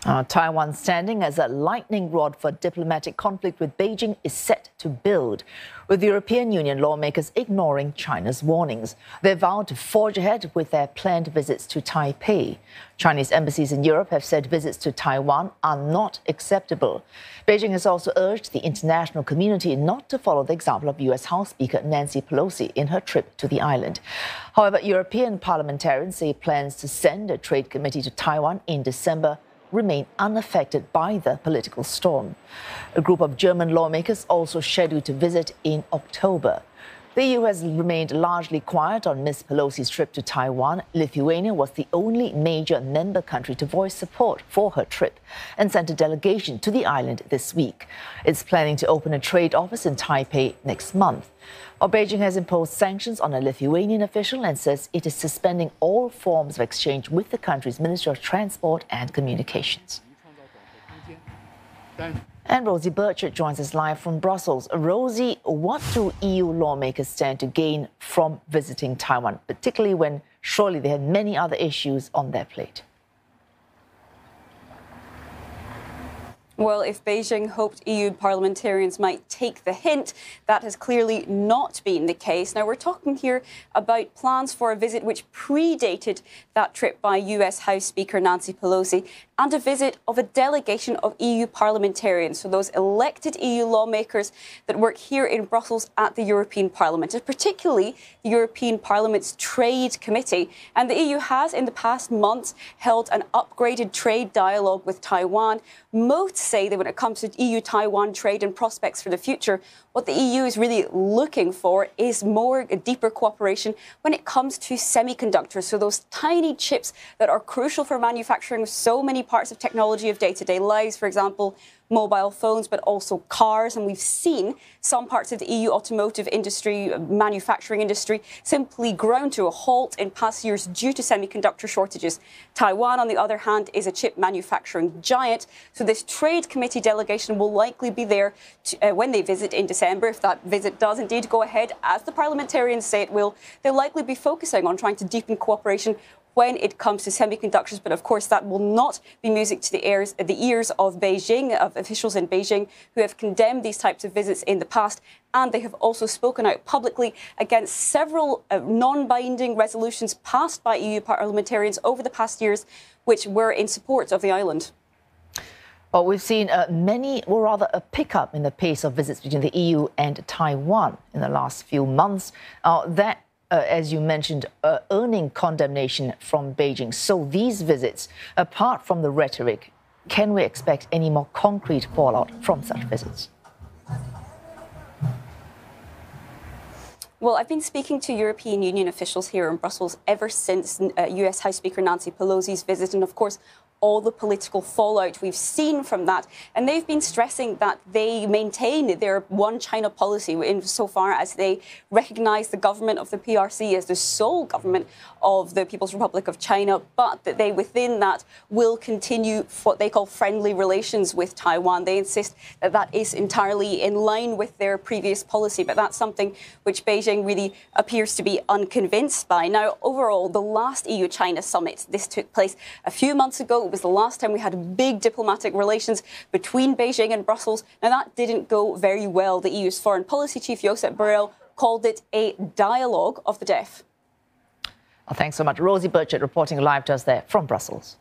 Taiwan, standing as a lightning rod for diplomatic conflict with Beijing, is set to build, with the European Union lawmakers ignoring China's warnings. They vowed to forge ahead with their planned visits to Taipei. Chinese embassies in Europe have said visits to Taiwan are not acceptable. Beijing has also urged the international community not to follow the example of US House Speaker Nancy Pelosi in her trip to the island. However, European parliamentarians say plans to send a trade committee to Taiwan in December remain unaffected by the political storm. A group of German lawmakers also scheduled to visit in October. The EU has remained largely quiet on Ms. Pelosi's trip to Taiwan. Lithuania was the only major member country to voice support for her trip and sent a delegation to the island this week. It's planning to open a trade office in Taipei next month. Beijing has imposed sanctions on a Lithuanian official and says it is suspending all forms of exchange with the country's Ministry of Transport and Communications. And Rosie Burchett joins us live from Brussels. Rosie, what do EU lawmakers stand to gain from visiting Taiwan, particularly when surely they had many other issues on their plate? Well, if Beijing hoped EU parliamentarians might take the hint, that has clearly not been the case. Now, we're talking here about plans for a visit which predated that trip by US House Speaker Nancy Pelosi and a visit of a delegation of EU parliamentarians, so those elected EU lawmakers that work here in Brussels at the European Parliament, and particularly the European Parliament's Trade Committee. And the EU has, in the past months, held an upgraded trade dialogue with Taiwan. Most say that when it comes to EU-Taiwan trade and prospects for the future, what the EU is really looking for is a deeper cooperation when it comes to semiconductors. So those tiny chips that are crucial for manufacturing so many parts of technology of day-to-day lives, for example, mobile phones, but also cars. And we've seen some parts of the EU automotive industry, manufacturing industry, simply ground to a halt in past years due to semiconductor shortages. Taiwan, on the other hand, is a chip manufacturing giant. So this trade committee delegation will likely be there when they visit in December. If that visit does indeed go ahead, as the parliamentarians say it will, they'll likely be focusing on trying to deepen cooperation when it comes to semiconductors. But of course, that will not be music to the ears of Beijing, of officials in Beijing who have condemned these types of visits in the past. And they have also spoken out publicly against several non-binding resolutions passed by EU parliamentarians over the past years, which were in support of the island. Well, we've seen a pickup in the pace of visits between the EU and Taiwan in the last few months. As you mentioned, earning condemnation from Beijing. So these visits, apart from the rhetoric, can we expect any more concrete fallout from such visits? Well, I've been speaking to European Union officials here in Brussels ever since US House Speaker Nancy Pelosi's visit, and of course, all the political fallout we've seen from that. And they've been stressing that they maintain their one China policy insofar as they recognise the government of the PRC as the sole government of the People's Republic of China, but that they within that will continue what they call friendly relations with Taiwan. They insist that that is entirely in line with their previous policy, but that's something which Beijing really appears to be unconvinced by. Now, overall, the last EU-China summit, this took place a few months ago. It was the last time we had big diplomatic relations between Beijing and Brussels. Now, that didn't go very well. The EU's foreign policy chief, Josep Borrell, called it a dialogue of the deaf. Well, thanks so much. Rosie Burchett reporting live to us there from Brussels.